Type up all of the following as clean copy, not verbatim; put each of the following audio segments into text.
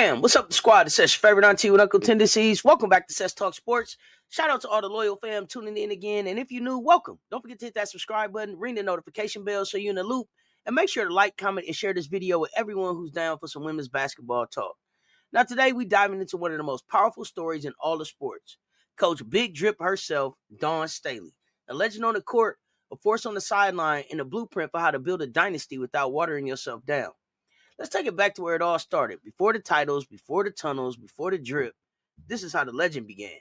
Fam, what's up, the squad? It's your favorite auntie with Uncle Tendencies. Welcome back to Cess Talk Sports. Shout out to all the loyal fam tuning in again. And if you're new, welcome. Don't forget to hit that subscribe button, ring the notification bell so you're in the loop. And make sure to like, comment, and share this video with everyone who's down for some women's basketball talk. Now, today we diving into one of the most powerful stories in all of sports. Coach Big Drip herself, Dawn Staley. A legend on the court, a force on the sideline, and a blueprint for how to build a dynasty without watering yourself down. Let's take it back to where it all started. Before the titles, before the tunnels, before the drip, this is how the legend began.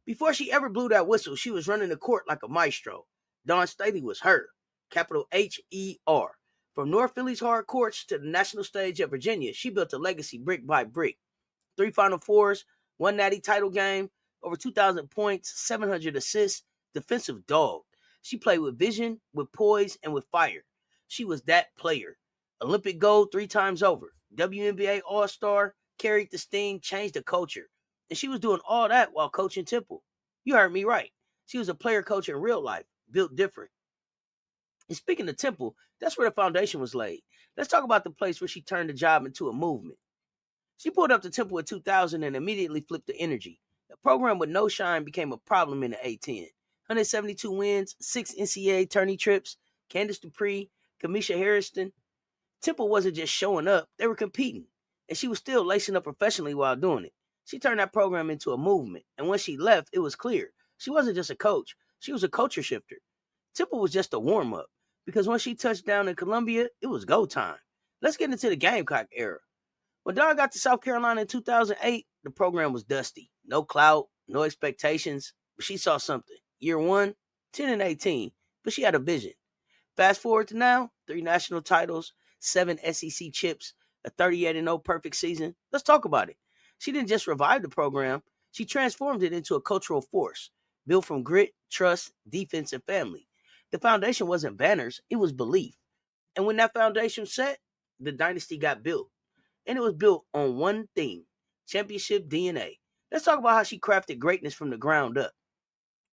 Before she ever blew that whistle, she was running the court like a maestro. Dawn Staley was her, capital H-E-R. From North Philly's hard courts to the national stage at Virginia, she built a legacy brick by brick. 3 Final Fours, 1 natty title game, over 2,000 points, 700 assists, defensive dog. She played with vision, with poise, and with fire. She was that player. Olympic gold 3 times over. WNBA All-Star, carried the sting, changed the culture. And she was doing all that while coaching Temple. You heard me right. She was a player coach in real life, built different. And speaking of Temple, that's where the foundation was laid. Let's talk about the place where she turned the job into a movement. She pulled up to Temple in 2000 and immediately flipped the energy. The program with no shine became a problem in the A-10. 172 wins, 6 NCAA tourney trips, Candace Dupree, Kamisha Harrison. Temple wasn't just showing up, they were competing. And she was still lacing up professionally while doing it. She turned that program into a movement. And when she left, it was clear. She wasn't just a coach. She was a culture shifter. Temple was just a warm-up. Because when she touched down in Columbia, it was go time. Let's get into the Gamecock era. When Dawn got to South Carolina in 2008, the program was dusty. No clout, no expectations. But she saw something. Year 1, 10-18. But she had a vision. Fast forward to now, 3 national titles, 7 SEC chips, a 38-0 perfect season. Let's talk about it. She didn't just revive the program. She transformed it into a cultural force, built from grit, trust, defense, and family. The foundation wasn't banners. It was belief. And when that foundation set, the dynasty got built. And it was built on one thing, championship DNA. Let's talk about how she crafted greatness from the ground up.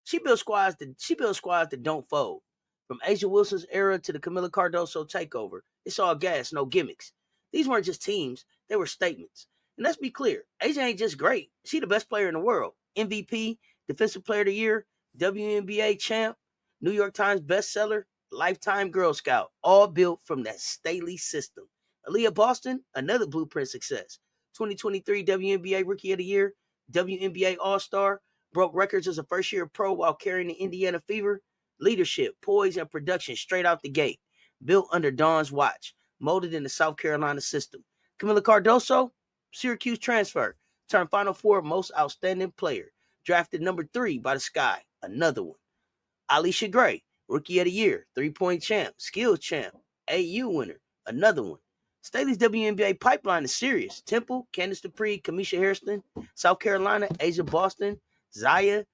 She built squads that don't fold. From Asia Wilson's era to the Camila Cardoso takeover, it's all gas, no gimmicks. These weren't just teams, they were statements. And let's be clear, Asia ain't just great. She the best player in the world. MVP, Defensive Player of the Year, WNBA champ, New York Times bestseller, lifetime Girl Scout, all built from that Staley system. Aaliyah Boston, another blueprint success. 2023 WNBA Rookie of the Year, WNBA All-Star, broke records as a first-year pro while carrying the Indiana Fever. Leadership, poise, and production straight out the gate. Built under Dawn's watch. Molded in the South Carolina system. Camila Cardoso, Syracuse transfer. Turned Final Four most outstanding player. Drafted number 3 by the Sky. Another one. Alisha Gray, Rookie of the Year. 3-point champ. Skills champ. AU winner. Another one. Staley's WNBA Pipeline is serious. Temple, Candace Dupree, Kamisha Harrison, South Carolina, Asia Boston, Zaya,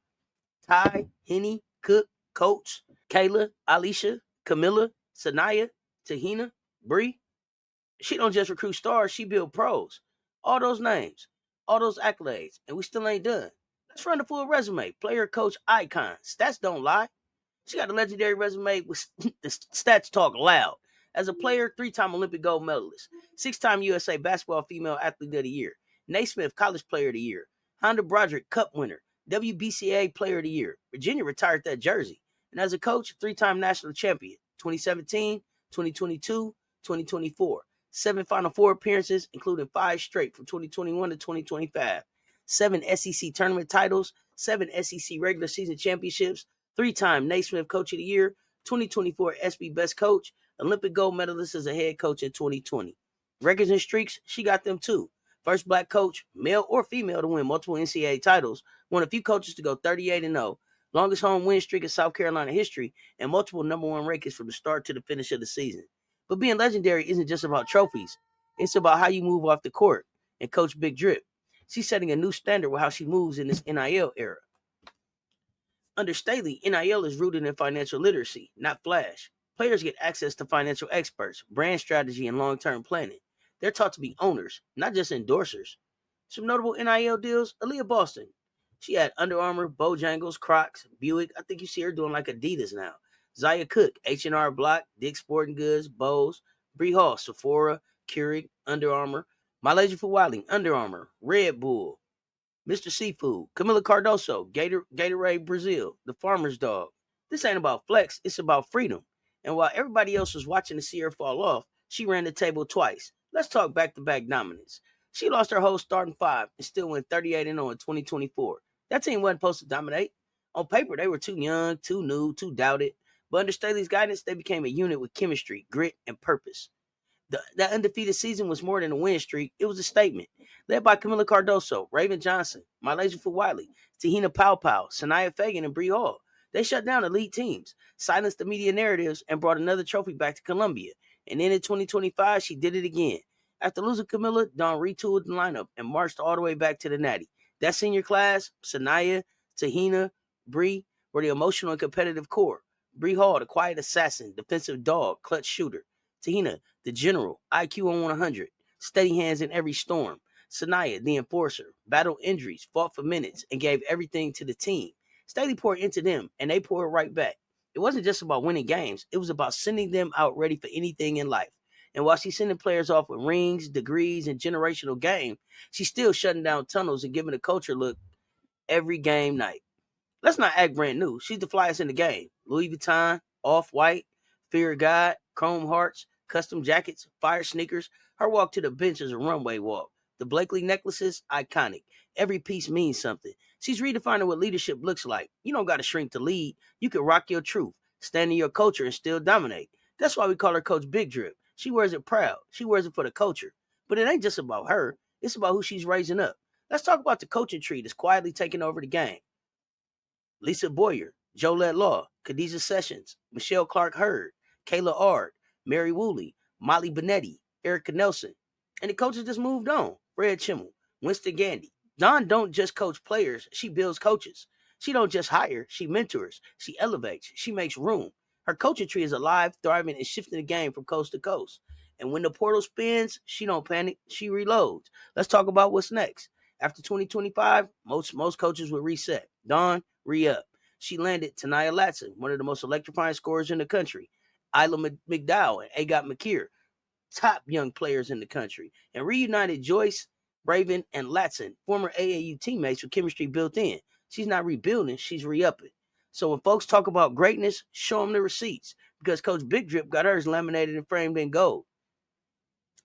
Ty, Henny, Cook, Coach, Kayla, Alicia, Camilla, Sanaya, Tahina, Bree. She don't just recruit stars, she build pros. All those names, all those accolades, and we still ain't done. Let's run the full resume. Player, coach, icon. Stats don't lie. She got a legendary resume with the stats talk loud. As a player, 3-time Olympic gold medalist, 6-time USA Basketball Female Athlete of the Year, Naismith College Player of the Year, Honda Broderick Cup winner, WBCA Player of the Year. Virginia retired that jersey. And as a coach, 3-time national champion, 2017, 2022, 2024. 7 Final Four appearances, including 5 straight from 2021 to 2025. 7 SEC tournament titles, 7 SEC regular season championships, 3-time Naismith Coach of the Year, 2024 SB Best Coach, Olympic gold medalist as a head coach in 2020. Records and streaks, she got them too. First black coach, male or female, to win multiple NCAA titles, one of few coaches to go 38-0, longest home win streak in South Carolina history, and multiple number 1 rankings from the start to the finish of the season. But being legendary isn't just about trophies. It's about how you move off the court. And Coach Big Drip, she's setting a new standard with how she moves in this NIL era. Under Staley, NIL is rooted in financial literacy, not flash. Players get access to financial experts, brand strategy, and long-term planning. They're taught to be owners, not just endorsers. Some notable NIL deals, Aaliyah Boston. She had Under Armour, Bojangles, Crocs, Buick. I think you see her doing like Adidas now. Zaya Cook, H&R Block, Dick's Sporting Goods, Bose, Bree Hall, Sephora, Keurig, Under Armour, Malaysia Fuwali, Under Armour, Red Bull, Mr. Seafood, Camila Cardoso, Gatorade Brazil, the Farmer's Dog. This ain't about flex, it's about freedom. And while everybody else was watching to see her fall off, she ran the table twice. Let's talk back-to-back dominance. She lost her whole starting five and still went 38-0 in 2024. That team wasn't supposed to dominate. On paper, they were too young, too new, too doubted. But under Staley's guidance, they became a unit with chemistry, grit, and purpose. That undefeated season was more than a win streak. It was a statement. Led by Camila Cardoso, Raven Johnson, Malaysia Fuwali, Tahina Powpow, Sanaya Fagan, and Bree Hall. They shut down elite teams, silenced the media narratives, and brought another trophy back to Columbia. And then in 2025, she did it again. After losing Camila, Dawn retooled the lineup and marched all the way back to the Natty. That senior class, Sanaya, Tahina, Bree, were the emotional and competitive core. Bree Hall, the quiet assassin, defensive dog, clutch shooter. Tahina, the general, IQ on 100, steady hands in every storm. Sanaya, the enforcer, battled injuries, fought for minutes, and gave everything to the team. Staley poured into them, and they poured right back. It wasn't just about winning games. It was about sending them out ready for anything in life. And while she's sending players off with rings, degrees, and generational game, she's still shutting down tunnels and giving a culture look every game night. Let's not act brand new. She's the flyest in the game. Louis Vuitton, Off-White, Fear of God, Chrome Hearts, custom jackets, fire sneakers. Her walk to the bench is a runway walk. The Blakely necklaces, iconic. Every piece means something. She's redefining what leadership looks like. You don't got to shrink to lead. You can rock your truth, stand in your culture, and still dominate. That's why we call her Coach Big Drip. She wears it proud. She wears it for the culture. But it ain't just about her. It's about who she's raising up. Let's talk about the coaching tree that's quietly taking over the game. Lisa Boyer, Jolette Law, Khadijah Sessions, Michelle Clark Hurd, Kayla Ard, Mary Woolley, Molly Benetti, Erica Nelson. And the coaches just moved on. Fred Chimmel, Winston Gandy. Dawn don't just coach players, she builds coaches. She don't just hire, she mentors, she elevates, she makes room. Her coaching tree is alive, thriving, and shifting the game from coast to coast. And when the portal spins, she don't panic, she reloads. Let's talk about what's next. After 2025, most coaches will reset. Dawn, re-up. She landed Tanaya Latson, one of the most electrifying scorers in the country. Isla McDowell and Agot McKeer, top young players in the country. And reunited Joyce, Raven, and Latson, former AAU teammates with chemistry built in. She's not rebuilding, she's re-upping. So when folks talk about greatness, show them the receipts. Because Coach Big Drip got hers laminated and framed in gold.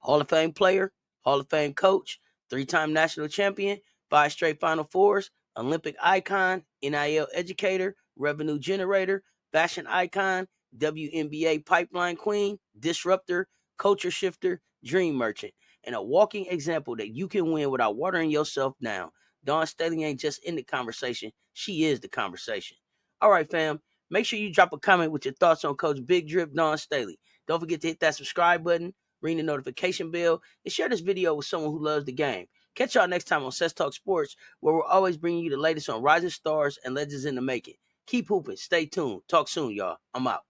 Hall of Fame player, Hall of Fame coach, three-time national champion, 5 straight Final Fours, Olympic icon, NIL educator, revenue generator, fashion icon, WNBA Pipeline queen, disruptor, culture shifter, dream merchant, and a walking example that you can win without watering yourself down. Dawn Staley ain't just in the conversation, she is the conversation. All right, fam, make sure you drop a comment with your thoughts on Coach Big Drip, Dawn Staley. Don't forget to hit that subscribe button, ring the notification bell, and share this video with someone who loves the game. Catch y'all next time on Cess Talk Sports, where we're always bringing you the latest on rising stars and legends in the making. Keep hooping, stay tuned. Talk soon, y'all. I'm out.